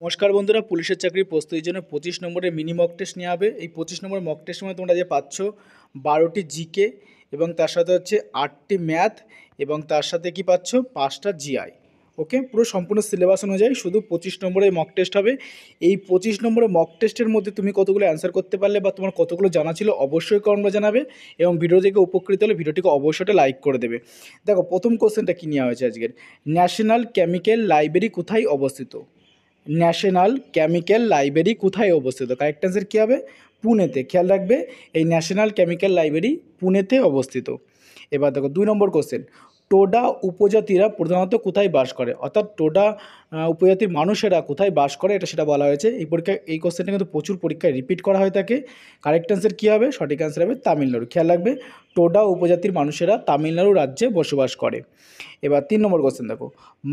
নমস্কার বন্ধুরা, পুলিশের চাকরির প্রস্তুতির জন্য 25 নম্বরের মিনি মক টেস্ট নেওয়া হবে। এই 25 নম্বর মক টেস্টের মধ্যে তোমরা যে পাচ্ছ 12টি জিকে এবং তার সাথে হচ্ছে 8টি ম্যাথ এবং তার সাথে কি পাচ্ছ 5টা জিআই। ওকে, পুরো সম্পূর্ণ সিলেবাস অনুযায়ী শুধু 25 নম্বরের মক টেস্ট হবে। এই 25 নম্বরের মক টেস্টের মধ্যে তুমি কতগুলো অ্যান্সার করতে পারলে বা তোমার কতগুলো জানা ছিল অবশ্যই কমেন্টে জানাবে এবং ভিডিও থেকে উপকৃত হলে ভিডিওটিকে অবশ্যই লাইক করে দেবে। দেখো, প্রথম কোশ্চেনটা কী নেওয়া হয়েছে আজকের, ন্যাশনাল কেমিক্যাল লাইব্রেরি কোথায় অবস্থিত? ন্যাশনাল কেমিক্যাল লাইব্রেরি কোথায় অবস্থিত? কারেক্ট অ্যান্সার কী হবে? পুনেতে। খেয়াল রাখবে, এই ন্যাশনাল কেমিক্যাল লাইব্রেরি পুনেতে অবস্থিত। এবার দেখো 2 নম্বর কোশ্চেন, টোডা উপজাতিরা প্রধানত কোথায় বাস করে? অর্থাৎ টোডা উপজাতির মানুষেরা কোথায় বাস করে এটা সেটা বলা হয়েছে। এই কোশ্চেনটা কিন্তু প্রচুর পরীক্ষায় রিপিট করা হয়ে থাকে। কারেক্ট অ্যান্সার কী হবে? সঠিক অ্যান্সার হবে তামিলনাড়ু। খেয়াল রাখবে, টোডা উপজাতির মানুষেরা তামিলনাড়ু রাজ্যে বসবাস করে। এবার 3 নম্বর কোশ্চেন দেখো,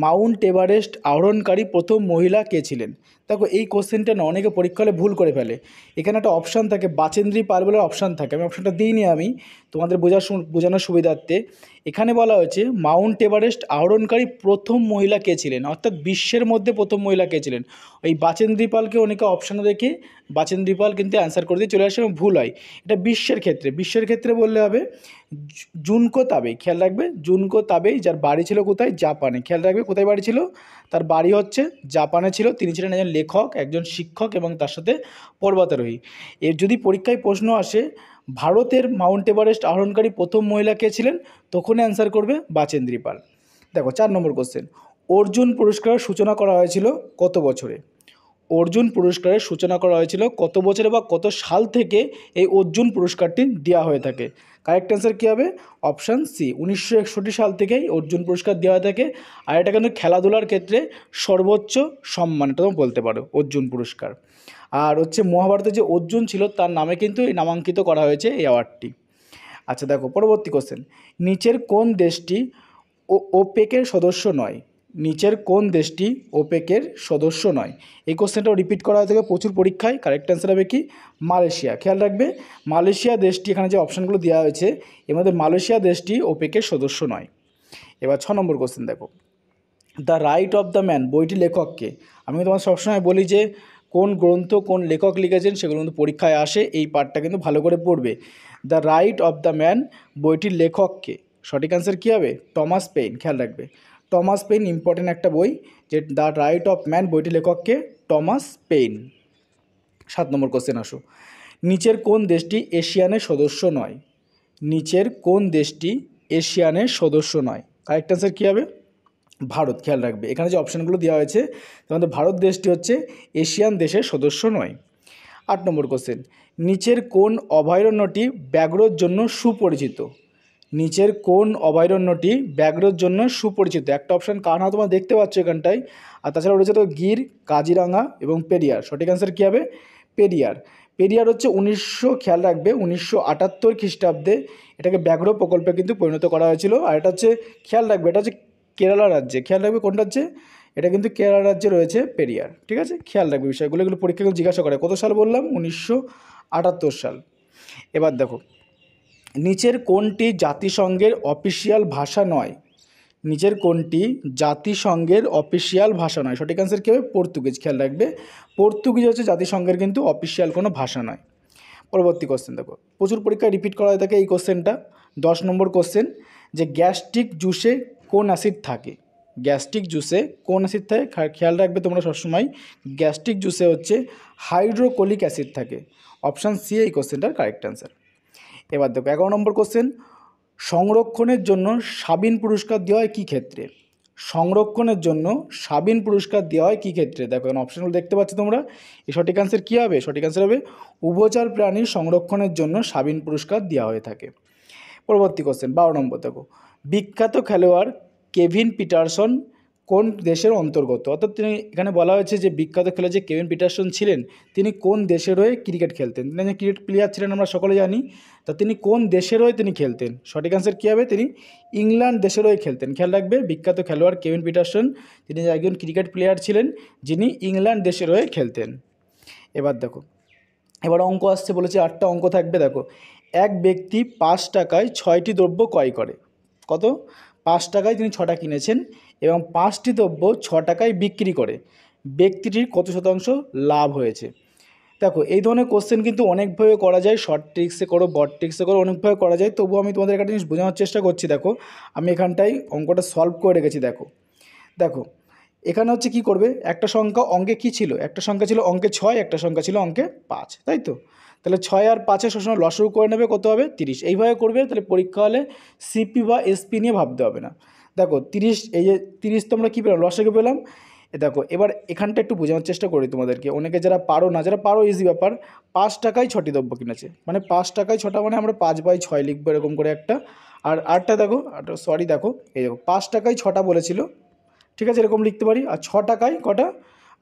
মাউন্ট এভারেস্ট আরোহণকারী প্রথম মহিলা কে ছিলেন? দেখো, এই কোশ্চেনটা না অনেকে পরীক্ষা হলে ভুল করে ফেলে। এখানে একটা অপশান থাকে, বাচেন্দ্রী পাল বলে অপশান থাকে। আমি অপশানটা দিইনি, আমি তোমাদের বোঝানোর সুবিধার্থে এখানে বলা হয়েছে মাউন্ট এভারেস্ট আরোহণকারী প্রথম মহিলা কে ছিলেন, অর্থাৎ বিশ্বের মধ্যে প্রথম মহিলা কে ছিলেন। ওই বাচেন্দ্রী পালকে অনেকে অপশানে দেখে বাচেন্দ্রী পাল কিন্তু অ্যান্সার করে দিয়ে চলে আসে এবং ভুল হয়। এটা বিশ্বের ক্ষেত্রে বললে হবে জুনকো তাবেই। খেয়াল রাখবে, জুনকো তাবেই, যার বাড়ি ছিল কোথায়? জাপানে। খেয়াল রাখবে কোথায় বাড়ি ছিল, তার বাড়ি হচ্ছে জাপানে ছিল। তিনি ছিলেন একজন লেখক, একজন শিক্ষক এবং তার সাথে পর্বতারোহী। এর যদি পরীক্ষায় প্রশ্ন আসে ভারতের মাউন্ট এভারেস্ট আরোহণকারী প্রথম মহিলা কে ছিলেন, তখন অ্যান্সার করবে বাচেন্দ্রী পাল। দেখো 4 নম্বর কোশ্চেন, অর্জুন পুরস্কারের সূচনা করা হয়েছিল কত বছরে? অর্জুন পুরস্কারের সূচনা করা হয়েছিল কত বছরে বা কত সাল থেকে এই অর্জুন পুরস্কারটি দেওয়া হয়ে থাকে? কারেক্ট অ্যান্সার কী হবে? অপশান সি, 1961 সাল থেকেই অর্জুন পুরস্কার দেওয়া হয়ে থাকে। আর এটা কিন্তু খেলাধুলার ক্ষেত্রে সর্বোচ্চ সম্মান, এটা তুমি বলতে পারো, অর্জুন পুরস্কার। আর হচ্ছে মহাভারতে যে অর্জুন ছিল তার নামে কিন্তু এই নামাঙ্কিত করা হয়েছে এই অ্যাওয়ার্ডটি। আচ্ছা দেখো, পরবর্তী কোশ্চেন, নিচের কোন দেশটি ওপেকের সদস্য নয়? নিচের কোন দেশটি ওপেকের সদস্য নয়? এই কোশ্চেনটাও রিপিট করা হয়ে থাকে প্রচুর পরীক্ষায়। কারেক্ট অ্যান্সার হবে কি? মালয়েশিয়া। খেয়াল রাখবে, মালয়েশিয়া দেশটি, এখানে যে অপশানগুলো দেওয়া হয়েছে এর মধ্যে মালয়েশিয়া দেশটি ওপেকের সদস্য নয়। এবার 6 নম্বর কোশ্চেন দেখো, the right of the man বইটি লেখককে? আমি তোমার সবসময় বলি যে কোন গ্রন্থ কোন লেখক লিখেছেন সেগুলো কিন্তু পরীক্ষায় আসে, এই পার্টটা কিন্তু ভালো করে পড়বে। The right of the man বইটির লেখককে? সঠিক অ্যান্সার কী হবে? Thomas pain. খেয়াল রাখবে, টমাস পেইন ইম্পর্টেন্ট একটা বই, যে দ্য রাইট অফ ম্যান বইটির লেখককে? Thomas pain. 7 নম্বর কোশ্চেন আসো, নিচের কোন দেশটি এশিয়ানের সদস্য নয়? নিচের কোন দেশটি এশিয়ানের সদস্য নয়? কারেক্ট অ্যান্সার কী হবে? ভারত। খেয়াল রাখবে, এখানে যে অপশানগুলো দেওয়া হয়েছে তার মধ্যে ভারত দেশটি হচ্ছে এশিয়ান দেশের সদস্য নয়। 8 নম্বর কোশ্চেন, নিচের কোন অভয়ারণ্যটি ব্যাঘ্রর জন্য সুপরিচিত? নিচের কোন অভয়ারণ্যটি ব্যাঘ্রর জন্য সুপরিচিত? একটা অপশান কানহা তোমরা দেখতে পাচ্ছ এখানটায়, আর তাছাড়া রয়েছে তো গির, কাজিরাঙা এবং পেরিয়ার। সঠিক অ্যান্সার কী হবে? পেরিয়ার। পেরিয়ার হচ্ছে খেয়াল রাখবে 1978 খ্রিস্টাব্দে এটাকে ব্যাঘ্র প্রকল্পে কিন্তু পরিণত করা হয়েছিল। আর এটা হচ্ছে, খেয়াল রাখবে, এটা হচ্ছে কেরালা রাজ্যে। খেয়াল রাখবে কোনটা হচ্ছে, এটা কিন্তু কেরালা রাজ্যে রয়েছে পেরিয়ার। ঠিক আছে, খেয়াল রাখবে বিষয়গুলো, এগুলো পরীক্ষা জিজ্ঞাসা করে। কত সাল বললাম? 1978 সাল। এবার দেখো, নিচের কোনটি জাতিসংঘের অফিসিয়াল ভাষা নয়? নিচের কোনটি জাতিসংঘের অফিসিয়াল ভাষা নয়? সঠিক অ্যান্সার কী হবে? পর্তুগিজ। খেয়াল রাখবে, পর্তুগিজ হচ্ছে জাতিসংঘের কিন্তু অফিসিয়াল কোনো ভাষা নয়। পরবর্তী কোশ্চেন দেখো, প্রচুর পরীক্ষায় রিপিট করা হয়ে থাকে এই কোশ্চেনটা। 10 নম্বর কোশ্চেন, যে গ্যাস্ট্রিক জুসে কোন অ্যাসিড থাকে? গ্যাস্ট্রিক জুসে কোন অ্যাসিড থাকে? খেয়াল রাখবে তোমরা সবসময়, গ্যাস্ট্রিক জুসে হচ্ছে হাইড্রোক্লোরিক অ্যাসিড থাকে। অপশান সি এই কোশ্চেনটার কারেক্ট অ্যান্সার। এবার দেখো 11 নম্বর কোশ্চেন, সংরক্ষণের জন্য সাবিন পুরস্কার দেওয়া হয় কী ক্ষেত্রে? সংরক্ষণের জন্য সাবিন পুরস্কার দেওয়া হয় কী ক্ষেত্রে? দেখো এখন অপশানগুলো দেখতে পাচ্ছ তোমরা, এই সঠিক অ্যান্সার কী হবে? সঠিক অ্যান্সার হবে উভচর প্রাণীর সংরক্ষণের জন্য সাবিন পুরস্কার দেওয়া হয়ে থাকে। পরবর্তী কোশ্চেন 12 নম্বর দেখো, বিখ্যাত খেলোয়াড় কেভিন পিটারসন কোন দেশের অন্তর্গত? অর্থাৎ তিনি, এখানে বলা হয়েছে যে বিখ্যাত খেলোয়াড় যে কেভিন পিটারসন ছিলেন তিনি কোন দেশের হয়ে ক্রিকেট খেলতেন? তিনি যে ক্রিকেট প্লেয়ার ছিলেন আমরা সকলে জানি, তা তিনি কোন দেশের হয়ে তিনি খেলতেন? সঠিক অ্যান্সার কী হবে? তিনি ইংল্যান্ড দেশের হয়ে খেলতেন। খেয়াল রাখবে, বিখ্যাত খেলোয়াড় কেভিন পিটারসন তিনি একজন ক্রিকেট প্লেয়ার ছিলেন যিনি ইংল্যান্ড দেশের হয়ে খেলতেন। এবার দেখো, এবার অঙ্ক আসছে, বলেছে 8টা অঙ্ক থাকবে। দেখো, এক ব্যক্তি 5 টাকায় 6টি দ্রব্য ক্রয় করে। কত? 5 টাকায় তিনি 6টা কিনেছেন এবং 5টি দ্রব্য 6 টাকায় বিক্রি করে। ব্যক্তিটির কত শতাংশ লাভ হয়েছে। দেখো এই ধরনের কোশ্চেন কিন্তু অনেকভাবে করা যায়, শর্ট ট্রিক্সে করো, বড় ট্রিক্সে করো, অনেকভাবে করা যায়। তবুও আমি তোমাদের একটা জিনিস বোঝানোর চেষ্টা করছি। দেখো আমি এখানটায় অঙ্কটা সলভ করে রেখেছি। দেখো দেখো এখানে হচ্ছে কি করবে, একটা সংখ্যা অঙ্কে কি ছিল, একটা সংখ্যা ছিল অঙ্কে 6, একটা সংখ্যা ছিল অঙ্কে 5, তাই তো? তাহলে 6 আর 5 সবসময় লসাগু করে নেবে, কত হবে 30। এইভাবে করবে, তাহলে পরীক্ষা হলে সিপি বা এসপি নিয়ে ভাবতে হবে না। দেখো 30, এই যে 30 তোমরা কী পেলাম, লসাগু পেলাম। দেখো এবার এখানটা একটু বোঝানোর চেষ্টা করি তোমাদেরকে, অনেকে যারা পারো না, যারা পারো ইজি ব্যাপার। 5 টাকায় 6টি দ্রব্য কিনেছে, মানে 5 টাকায় 6টা, মানে আমরা 5/6 লিখবো এরকম করে একটা। আর আটটা দেখো, সরি দেখো, এই দেখো 5 টাকায় 6টা বলেছিল, ঠিক আছে, এরকম লিখতে পারি। আর 6 টাকায় কটা,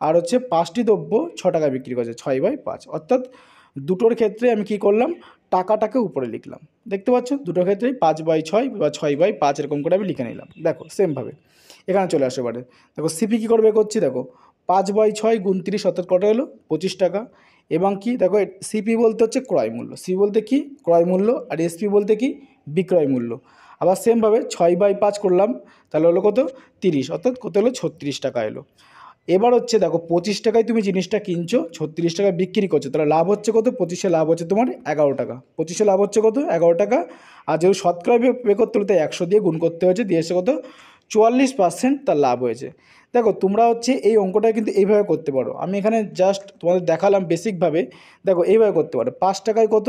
আর হচ্ছে 5টি দ্রব্য 6 টাকায় বিক্রি করছে, 6/5। অর্থাৎ দুটোর ক্ষেত্রে আমি কি করলাম, টাকাটাকে উপরে লিখলাম। দেখতে পাচ্ছ দুটোর ক্ষেত্রেই 5/6 বা 6/5 এরকম করে আমি লিখে নিলাম। দেখো সেমভাবে এখানে চলে আসতে পারে। দেখো সিপি কী করবে করছি, দেখো 5/6 গুণ 30 অর্থাৎ কত হলো 25 টাকা। এবং কি দেখো সিপি বলতে হচ্ছে ক্রয় মূল্য, সি বলতে কি ক্রয় মূল্য, আর এসপি বলতে কি বিক্রয় মূল্য। আবার সেমভাবে 6/5 করলাম, তাহলে হলো কত 30, অর্থাৎ কত হলো 36 টাকা এলো। এবার হচ্ছে দেখো 25 টাকায় তুমি জিনিসটা কিনছো, 36 টাকায় বিক্রি করছো, তাহলে লাভ হচ্ছে কত, 25-এ লাভ হচ্ছে তোমার 11 টাকা। 25-এ লাভ হচ্ছে কত 11 টাকা। আর যেহেতু শতকরা পে করতে হলে তাই 100 দিয়ে গুণ করতে হয়েছে, দিয়ে এসে কত 44% তার লাভ হয়েছে। দেখো তোমরা হচ্ছে এই অঙ্কটা কিন্তু এইভাবে করতে পারো, আমি এখানে জাস্ট তোমাদের দেখালাম বেসিকভাবে। দেখো এইভাবে করতে পারো, 5 টাকায় কত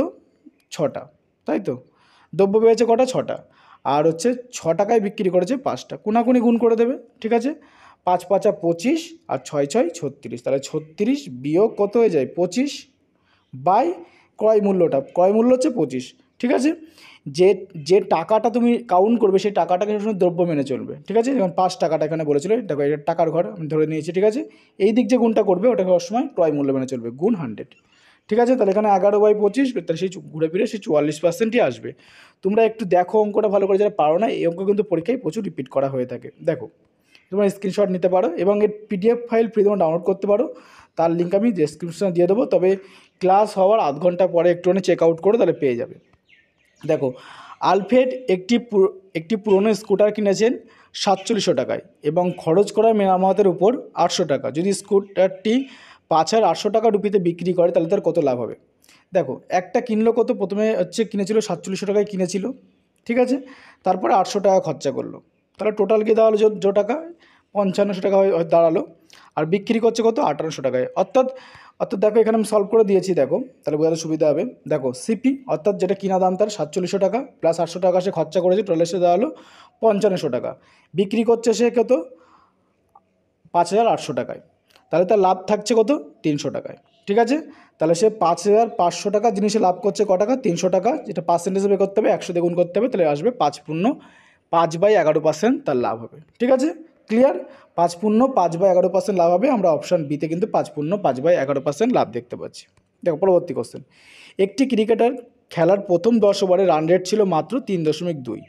6টা, তাই তো? দ্রব্য পেয়েছে কটা 6টা, আর হচ্ছে 6 টাকায় বিক্রি করেছে 5টা, কোনাকুনি গুণ করে দেবে, ঠিক আছে? 5×5 = 25, আর 6×6 = 36, তাহলে 36 বিয়োগ কত হয়ে যায় 25 বাই ক্রয় মূল্যটা, ক্রয় মূল্য হচ্ছে 25, ঠিক আছে? যে যে টাকাটা তুমি কাউন্ট করবে সেই টাকাটাকে সবসময় দ্রব্য মেনে চলবে, ঠিক আছে? যেমন 5 টাকাটা এখানে বলেছিল, দেখো এটা টাকার ঘর আমি ধরে নিয়েছি, ঠিক আছে? এই দিক যে গুণটা করবে ওটাকে সবসময় ক্রয় মূল্য মেনে চলবে, গুণ 100, ঠিক আছে? তাহলে এখানে 11/25, তাহলে সেই ঘুরে ফিরে সেই 44%ই আসবে। তোমরা একটু দেখো অঙ্কটা ভালো করে, যারা পারো না এই অঙ্ক কিন্তু পরীক্ষায় প্রচুর রিপিট করা হয়ে থাকে। দেখো তোমরা স্ক্রিনশট নিতে পারো এবং এর পিডিএফ ফাইল ফ্রি তোমরা ডাউনলোড করতে পারো, তার লিঙ্ক আমি ডেসক্রিপশনে দিয়ে দেবো। তবে ক্লাস হওয়ার আধ ঘন্টা পরে একটুখানি চেক আউট করো, তাহলে পেয়ে যাবে। দেখো আলফ্রেড একটি পুরনো স্কুটার কিনেছেন 4700 টাকায় এবং খরচ করা মেরামতের উপর 800 টাকা। যদি স্কুটারটি 5800 টাকা রুপিতে বিক্রি করে তাহলে তার কত লাভ হবে? দেখো একটা কিনলো কত, প্রথমে হচ্ছে কিনেছিল 4700 টাকায় কিনেছিল, ঠিক আছে? তারপরে 800 টাকা খরচা করলো, তাহলে টোটাল কি দাঁড়ালো যে টাকা 5500 টাকা দাঁড়ালো। আর বিক্রি করছে কত 5800 টাকায়। অর্থাৎ দেখো এখানে আমি সলভ করে দিয়েছি, দেখো তাহলে বোঝাতে সুবিধা হবে। দেখো সিপি অর্থাৎ যেটা কিনা দাম তার 4700 টাকা প্লাস 800 টাকা সে খরচা করেছে, টোটাল এসে দাঁড়ালো 5500 টাকা। বিক্রি করছে সে কত 5800 টাকায়, তাহলে তার লাভ থাকছে কত 300 টাকায়, ঠিক আছে? তাহলে সে 5500 টাকা জিনিসে লাভ করছে ক টাকা 300 টাকা, যেটা পার্সেন্টেজ বের করতে হবে 100 দিয়ে গুণ করতে হবে, তাহলে আসবে 5/11% তার লাভ হবে, ঠিক আছে? ক্লিয়ার? 5/11% লাভ হবে। আমরা অপশান বিতে কিন্তু 5/11% লাভ দেখতে পাচ্ছি। দেখো পরবর্তী কোশ্চেন, একটি ক্রিকেটার খেলার প্রথম 10 ওভারে রান রেট ছিল মাত্র 3.2,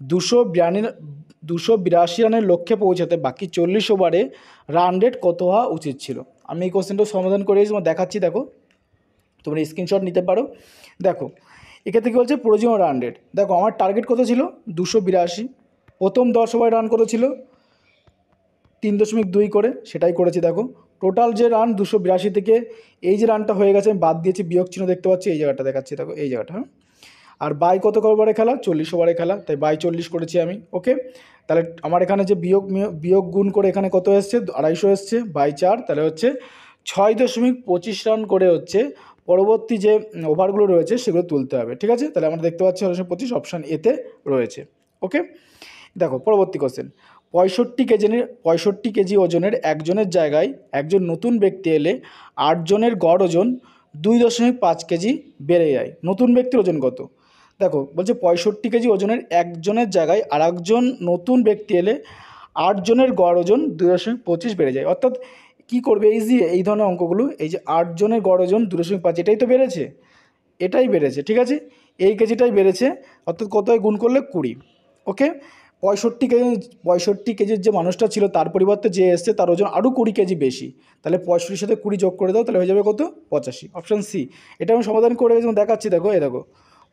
282 রানের লক্ষ্যে পৌঁছাতে বাকি 40 ওভারে রান রেট কত হওয়া উচিত ছিল? আমি এই কোশ্চেনটাও সমাধান করে তোমার দেখাচ্ছি। দেখো তোমরা স্ক্রিনশট নিতে পারো। দেখো এক্ষেত্রে কী বলছে প্রয়োজনীয় রান রেট। দেখো আমার টার্গেট কত ছিল 282, প্রথম 10 ওভারে রান কত ছিল 3.2 করে, সেটাই করেছি। দেখো টোটাল যে রান 282 থেকে এই যে রানটা হয়ে গেছে আমি বাদ দিয়েছি, বিয়োগ চিহ্ন দেখতে পাচ্ছি, এই জায়গাটা দেখাচ্ছি, দেখো এই জায়গাটা। হ্যাঁ, আর বাই কত ওভারে খেলা 40 ওভারে খেলা, তাই বাই 40 করেছি আমি। ওকে, তাহলে আমার এখানে যে বিয়োগ গুণ করে এখানে কত এসছে 250 এসছে, বাই 4, তাহলে হচ্ছে 6.25 রান করে হচ্ছে পরবর্তী যে ওভারগুলো রয়েছে সেগুলো তুলতে হবে, ঠিক আছে? তাহলে আমরা দেখতে পাচ্ছি 625 অপশান এতে রয়েছে। ওকে, দেখো পরবর্তী কোশ্চেন, 65 কেজি ওজনের একজনের জায়গায় একজন নতুন ব্যক্তি এলে 8 জনের গড় ওজন 2.5 কেজি বেড়ে যায়, নতুন ব্যক্তির ওজন কত? দেখো বলছে 65 কেজি ওজনের একজনের জায়গায় আর একজন নতুন ব্যক্তি এলে 8 জনের গড় ওজন 2.25 বেড়ে যায়। অর্থাৎ কী করবে ইজি এই ধরনের অঙ্কগুলো, এই যে 8 জনের গড় ওজন 2.5, এটাই তো বেড়েছে, এটাই বেড়েছে, ঠিক আছে? এই কেজিটাই বেড়েছে, অর্থাৎ কত গুণ করলে 20। ওকে, 65 কেজির যে মানুষটা ছিল তার পরিবর্তে যে এসছে তার ওজন আরও 20 কেজি বেশি, তাহলে 65 সাথে 20 যোগ করে দাও, তাহলে হয়ে যাবে কত 85, অপশান সি। এটা আমি সমাধান করে যেমন দেখাচ্ছি। দেখো এই দেখো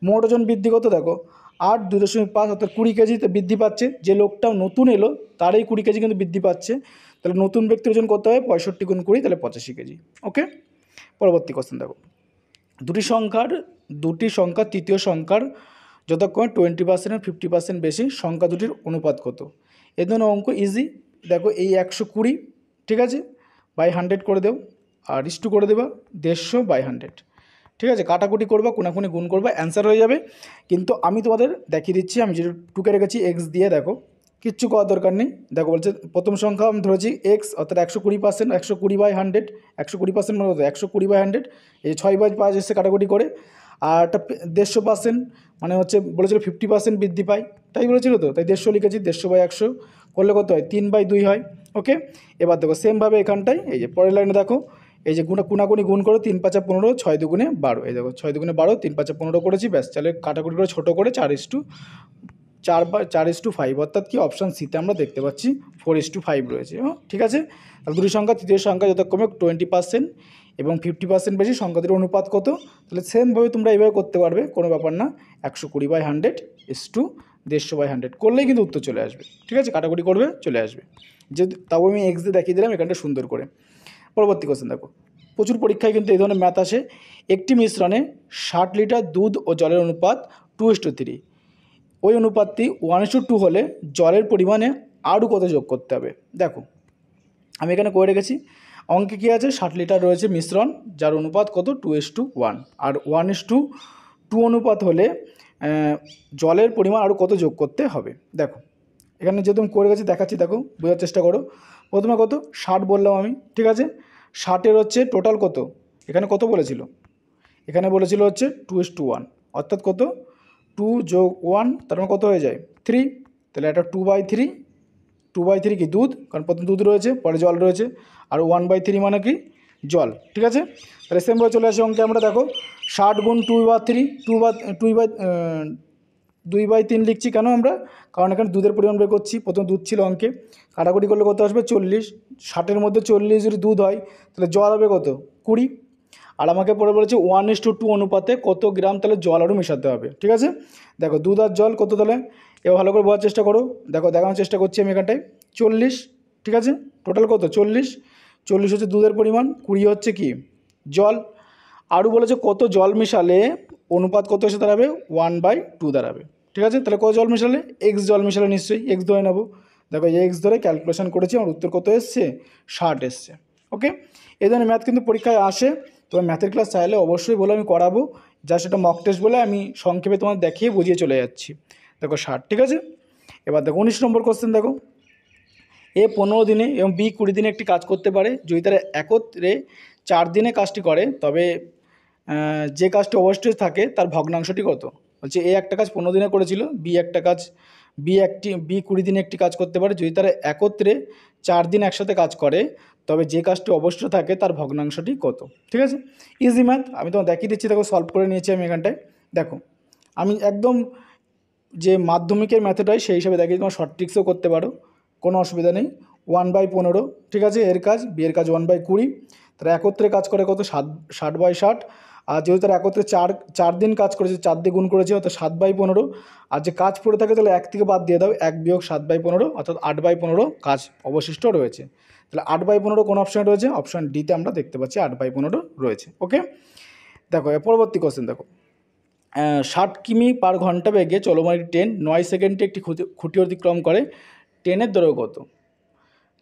মোট ওজন বৃদ্ধি কত, দেখো 8 2.5 অর্থাৎ 20 কেজিতে বৃদ্ধি পাচ্ছে। যে লোকটা নতুন এলো তার এই 20 কেজি কিন্তু বৃদ্ধি পাচ্ছে। তাহলে নতুন ব্যক্তির ওজন কত হয় 65 গুণ 20 তাহলে 85 কেজি। ওকে, পরবর্তী কোশ্চেন দেখো, দুটি সংখ্যার তৃতীয় সংখ্যার যথাক্রমে 20% আর 50% বেশি সংখ্যা দুটির অনুপাত কত? এই ধরনের অঙ্ক ইজি। দেখো এই 120, ঠিক আছে, বাই 100 করে দেও, আর ইস্টু করে দেবা 150/100, ঠিক আছে, কাটাকুটি করবা, কোনাকুনি গুণ করবা, অ্যান্সার হয়ে যাবে। কিন্তু আমি তোমাদের দেখিয়ে দিচ্ছি, আমি যেটা টুকে রেখেছি এক্স দিয়ে, দেখো কিচ্ছু করার দরকার নেই। দেখো বলছে প্রথম সংখ্যা আমি ধরেছি এক্স, অর্থাৎ 120%, 120/100, 120% মানে 120/100, এই 6/5 এসে কাটাকুটি করে। আর একটা 150% মানে হচ্ছে বলেছিল 50% বৃদ্ধি পায়, তাই বলেছিল তো, তাই 150 লিখেছি, 150/100 করলে কত হয় 3/2 হয়। ওকে, এবার দেখো সেমভাবে এখানটায় এই যে পরের লাইনে দেখো, এই যে কোনাকুনি গুণ করো, 3 5 15, 6 2 12, এই দেখো 6 2 12, 3 5 15 করেছি, ব্যাস। তাহলে কাটাকুটি করে ছোটো করে 4:5, অর্থাৎ কি অপশান সিতে আমরা দেখতে পাচ্ছি 4:5 রয়েছে। ঠিক আছে, তাহলে দুটি সংখ্যা তৃতীয় সংখ্যা যথাক্রমে 20% এবং 50% বেশি সংখ্যা দুটির অনুপাত কত? তাহলে সেমভাবে তোমরা এইভাবে করতে পারবে, কোনো ব্যাপার না। 120/100 = 150/100 করলেই কিন্তু উত্তর চলে আসবে। ঠিক আছে, কাটাকুটি করবে চলে আসবে। যে তাও আমি এক্স দিয়ে দেখিয়ে দিলাম এখানটা সুন্দর করে। পরবর্তী কোশ্চেন দেখো, প্রচুর পরীক্ষায় কিন্তু এই ধরনের ম্যাথ আসে। একটি মিশ্রণে 60 লিটার দুধ ও জলের অনুপাত 2:3, ওই অনুপাতটি 1:2 হলে জলের পরিমাণে আরও কত যোগ করতে হবে? দেখো আমি এখানে করে রেখেছি, অঙ্কে কী আছে, 60 লিটার রয়েছে মিশ্রণ, যার অনুপাত কত 2:1, আর 1:2 অনুপাত হলে জলের পরিমাণ আরও কত যোগ করতে হবে? দেখো এখানে যেহেতু আমি করে গেছি দেখাচ্ছি, দেখো বোঝার চেষ্টা করো। প্রথমে কত 60 বললাম আমি, ঠিক আছে, 60-এর হচ্ছে টোটাল কত, এখানে কত বলেছিল, এখানে বলেছিল হচ্ছে 2:1, অর্থাৎ কত 2 + 1 তার মানে কত হয়ে যায় 3, তাহলে এটা 2/3 কি দুধ, কারণ প্রথম দুধ রয়েছে পরে জল রয়েছে, আর 1/3 মানে কি জল। ঠিক আছে, তাহলে সেমভাবে চলে আসে অঙ্কে আমরা, দেখো 60 গুণ 2/3, 2/3 লিখছি কেন আমরা, কারণ এখানে দুধের পরিমাণ বের করছি, প্রথম দুধ ছিল অঙ্কে, কাটাকুটি করলে কত আসবে 40, 60-এর মধ্যে 40 যদি দুধ হয় তাহলে জল হবে কত 20, আর আমাকে পরে বলেছে 1:2 অনুপাতে কত গ্রাম তাহলে জল আরও মেশাতে হবে। ঠিক আছে, দেখো দুধ আর জল কত, তাহলে এবার ভালো করে বোঝার চেষ্টা করো, দেখো দেখানোর চেষ্টা করছি আমি এখানটায় 40, ঠিক আছে, টোটাল কত 40 হচ্ছে দুধের পরিমাণ, 20 হচ্ছে কি জল, আরও বলেছে কত জল মেশালে অনুপাত কত এসে দাঁড়াবে 1/2 দাঁড়াবে। ঠিক আছে, তাহলে কত জল মেশালে, এক্স জল মেশালে নিশ্চয়ই এক্স ধরে নেবো, দেখো এক্স ধরে ক্যালকুলেশন করেছি, আমার উত্তর কত এসছে 60 এসছে। ওকে, এই ধরনের ম্যাথ কিন্তু পরীক্ষায় আসে, তোমার ম্যাথের ক্লাস চাইলে অবশ্যই বলে আমি করাবো, যা সেটা মক টেস্ট বলে আমি সংক্ষেপে তোমার দেখিয়ে বুঝিয়ে চলে যাচ্ছি। দেখো 60, ঠিক আছে। এবার দেখো 19 নম্বর কোশ্চেন, দেখো এ 15 দিনে এবং বি 20 দিনে একটি কাজ করতে পারে, যদি তারা একত্রে 4 দিনে কাজটি করে তবে যে কাজটি অবশ্যই থাকে তার ভগ্নাংশটি কত? বলছে এ একটা কাজ 15 দিনে করেছিল, বি 20 দিনে একটি কাজ করতে পারে, যদি তারা একত্রে 4 দিন একসাথে কাজ করে তবে যে কাজটি অবশ্য থাকে তার ভগ্নাংশটি কত? ঠিক আছে, ইজি ম্যাথ, আমি তোমার দেখিয়ে দিচ্ছি, দেখো সলভ করে নিয়েছি আমি এখানটায়। দেখো আমি একদম যে মাধ্যমিকের ম্যাথটাই সেই হিসাবে দেখিয়ে, তোমার শর্ট ট্রিক্সও করতে পারো, কোনো অসুবিধা নেই। 1/15, ঠিক আছে, এর কাজ, বি এর কাজ 1/20, তারা একত্রে কাজ করে কত 60/60, আর যেহেতু তারা একত্রে 4 দিন কাজ করেছে, 4 দিয়ে গুণ করেছে, অর্থাৎ 7/15, আর যে কাজ পড়ে থাকে তাহলে 1 থেকে বাদ দিয়ে দাও, 1 বিয়োগ 7/15, অর্থাৎ 8/15 কাজ অবশিষ্ট রয়েছে। তাহলে 8/15 কোন অপশানে রয়েছে? অপশান ডিতে আমরা দেখতে পাচ্ছি 8/15 রয়েছে। ওকে, দেখো পরবর্তী কোশ্চেন, দেখো 60 কিমি/ঘন্টা বেগে চলমান একটি ট্রেন 9 সেকেন্ডে একটি খুঁটি অতিক্রম করে, ট্রেনের দৈর্ঘ্য কত?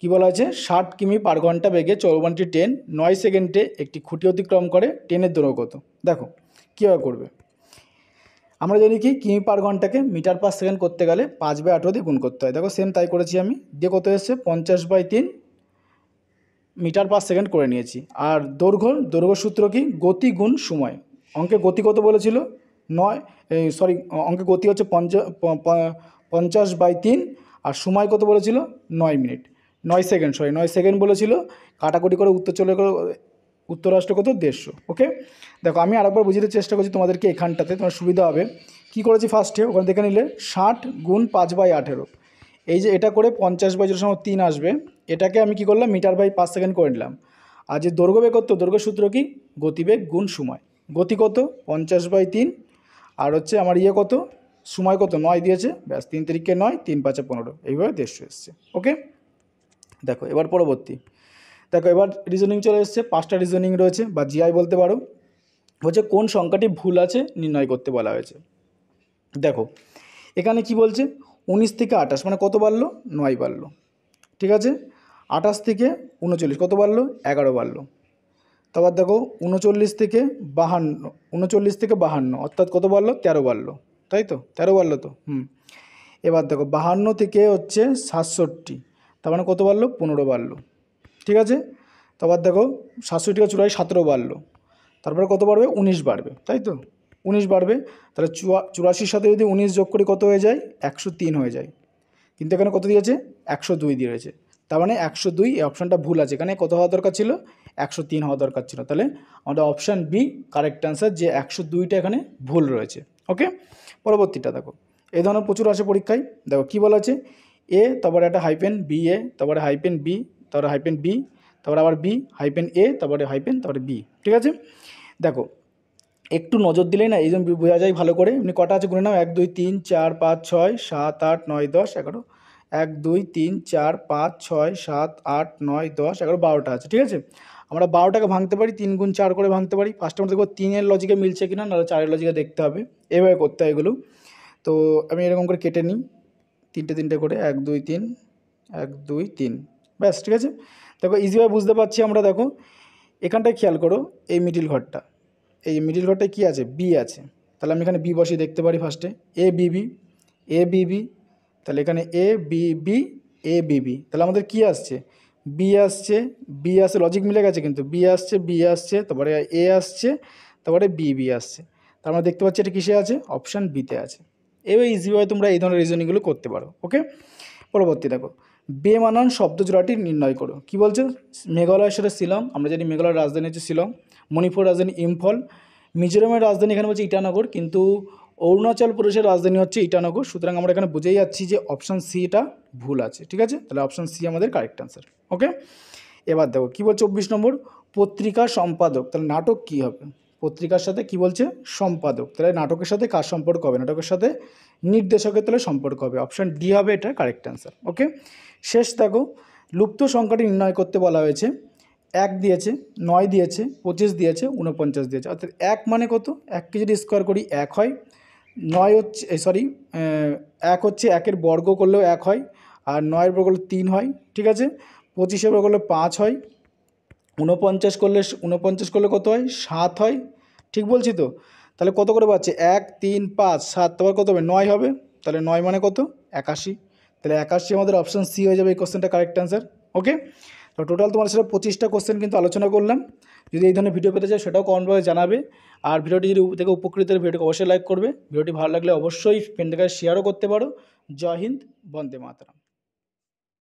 কী বলা আছে, 60 কিমি/ঘন্টা বেগে চলমান একটি ট্রেন 9 সেকেন্ডে একটি খুঁটি অতিক্রম করে, ট্রেনের দৈর্ঘ্য কত? দেখো কীভাবে করবে, আমরা জানি কি কিমি/ঘন্টাকে মিটার/সেকেন্ড করতে গেলে 5/18 দিয়ে গুণ করতে হয়, দেখো সেম তাই করেছি আমি, দিয়ে কত এসছে 50/3 মিটার/সেকেন্ড করে নিয়েছি। আর দৈর্ঘ্য সূত্র কি, গতি গুণ সময়, অঙ্কে গতি কত বলেছিল অঙ্কে গতি হচ্ছে 50/3, আর সময় কত বলেছিল 9 মিনিট 9 সেকেন্ড 9 সেকেন্ড বলেছিল, কাটাকুটি করে উত্তর আসলে কত 150। ওকে, দেখো আমি আরেকবার বুঝিয়ে চেষ্টা করছি তোমাদেরকে, এখানটাতে তোমার সুবিধা হবে। কি করেছি ফার্স্টে, ওখানে দেখে নিলে 60 গুণ 5/18, এই যে এটা করে 50/3 আসবে, এটাকে আমি কি করলাম মিটার/সেকেন্ড করে নিলাম। আর যে দৈর্ঘ্য বেগ কত, দৈর্ঘ্য সূত্র কি, গতিবেগ গুণ সময়, গতি কত 50/3, আর হচ্ছে আমার কত সময় কত 9 দিয়েছে, ব্যাস 3 তারিখে 9, 3 5 15, এইভাবে 150 এসছে। ওকে, দেখো এবার পরবর্তী, দেখো এবার রিজনিং চলে এসছে, 5টা রিজনিং রয়েছে বা জিআই বলতে পারো। হচ্ছে কোন সংখ্যাটি ভুল আছে নির্ণয় করতে বলা হয়েছে। দেখো এখানে কি বলছে, 19 থেকে 28 মানে কত বাড়লো, 9 বাড়লো। ঠিক আছে, 28 থেকে 39 কত বাড়লো, 11 বাড়লো। তারপর দেখো 39 থেকে 52 অর্থাৎ কত বাড়লো, 13 বাড়লো, তাই তো 13 বাড়লো তো। এবার দেখো 52 থেকে হচ্ছে 67, তার মানে কত বাড়লো, 15 বাড়লো। ঠিক আছে, তারপর দেখো 67 থেকে 17 বাড়লো, তারপরে কত বাড়বে, 19 বাড়বে, তাই তো 19 বাড়বে। তাহলে 84 সাথে যদি 19 যোগ করি কত হয়ে যায়, 103 হয়ে যায়। কিন্তু এখানে কত দিয়েছে, 102 দিয়েছে, তার মানে 102, এই অপশানটা ভুল আছে। এখানে কত হওয়া দরকার ছিল, 103 হওয়া দরকার ছিল। তাহলে আমাদের অপশান বি কারেক্ট অ্যান্সার, যে 102টা এখানে ভুল রয়েছে। ওকে, পরবর্তীটা দেখো, এই ধরনের প্রচুর আছে পরীক্ষায়। দেখো কী বলা আছে, এ তারপরে একটা হাইপেন বি এ, তারপরে হাইপেন বি, তারপরে হাইপেন বি, তারপরে আবার বি হাইপেন এ, তারপরে হাইপেন, তারপরে বি। ঠিক আছে, দেখো একটু নজর দিলেই না এই জন্য বোঝা যায় ভালো করে। এমনি কটা আছে গুনে নাও, 1 2 3 4 5 6 7 8 9 10 11, 1 2 3 4 5 6 7 8 9 10 11 12টা আছে। ঠিক আছে, আমরা 12টাকে ভাঙতে পারি, 3 গুণ 4 করে ভাঙতে পারি। ফার্স্টে আমরা দেখবো 3-এর লজিকে মিলছে কিনা, নাহলে 4-এর লজিকে দেখতে হবে, এভাবে করতে হয় এগুলো। তো আমি এরকম করে কেটে নিই, 3টে করে, 1 2 3 1 2 3, ব্যাস। ঠিক আছে, দেখো ইজিভাবে বুঝতে পারছি আমরা। দেখো এখানটায় খেয়াল করো, এই মিডিল ঘরটা, এই মিডিল ঘরটায় কী আছে, বি আছে। তাহলে আমি এখানে বি বসিয়ে দেখতে পারি ফার্স্টে, A B B, A B B, তাহলে এখানে A B B, A B B, তাহলে আমাদের কী আসছে, বি আসছে, বি আসছে, লজিক মিলে গেছে কিন্তু, বি আসছে, বি আসছে, তারপরে এ আসছে, তারপরে বি বি আসছে। তার আমরা দেখতে পাচ্ছি এটা কিসে আছে, অপশান বিতে আছে। এবার ইজিভাবে তোমরা এই ধরনের রিজনিংগুলো করতে পারো। ওকে, পরবর্তী দেখো, বেমানান শব্দ জোড়াটি নির্ণয় করো। কী বলছে, মেঘালয়ের সাথে শিলং, আমরা জানি মেঘালয়ের রাজধানী হচ্ছে শিলং, মণিপুর রাজধানী ইম্ফল, মিজোরামের রাজধানী এখানে বলছে ইটানগর, কিন্তু অরুণাচল প্রদেশের রাজধানী হচ্ছে ইটানগর। সুতরাং আমরা এখানে বুঝেই যাচ্ছি যে অপশান সি এটা ভুল আছে। ঠিক আছে, তাহলে অপশান সি আমাদের কারেক্ট অ্যান্সার। ওকে, এবার দেখো কী বলছে 24 নম্বর, পত্রিকা সম্পাদক, তাহলে নাটক কী হবে, পত্রিকার সাথে কি বলছে, সম্পাদক, তাহলে নাটকের সাথে কার সম্পর্ক হবে, নাটকের সাথে নির্দেশকের তাহলে সম্পর্ক হবে, অপশান ডি হবে এটা কারেক্ট অ্যান্সার। ওকে, শেষ দেখো, লুপ্ত সংখ্যাটি নির্ণয় করতে বলা হয়েছে। 1 দিয়েছে, 9 দিয়েছে, 25 দিয়েছে, 49 দিয়েছে। অর্থাৎ 1 মানে কত, 1কে যদি স্কোয়ার করি 1 হয়, 9 হচ্ছে 1 হচ্ছে 1-এর বর্গ করলেও 1 হয়, আর 9-এর বর্গ করলে 3 হয়। ঠিক আছে, 25-এর বর্গ করলে 5 হয়, 49 করলে কত হয়, 7 হয়। ঠিক বলছি তো, তাহলে কত করে পাচ্ছে, 1 3 5 7, তারপর কত হবে, 9 হবে। তাহলে 9 মানে কত, 81। তাহলে 81 আমাদের অপশান সি হয়ে যাবে এই কোশ্চেনটা কারেক্ট অ্যান্সার। ওকে, তো টোটাল তোমার সাথে 25টা কোশ্চেন কিন্তু আলোচনা করলাম। যদি এই ধরনের ভিডিও পেতে চাও সেটাও কমেন্ট বক্সে জানাবে। আর ভিডিওটি যদি থেকে উপকৃত হলে ভিডিওটিকে অবশ্যই লাইক করবে। ভিডিওটি ভালো লাগলে অবশ্যই ফ্রেন্ডদের কাছে শেয়ারও করতে পারো। জয় হিন্দ, বন্দে মাতরম।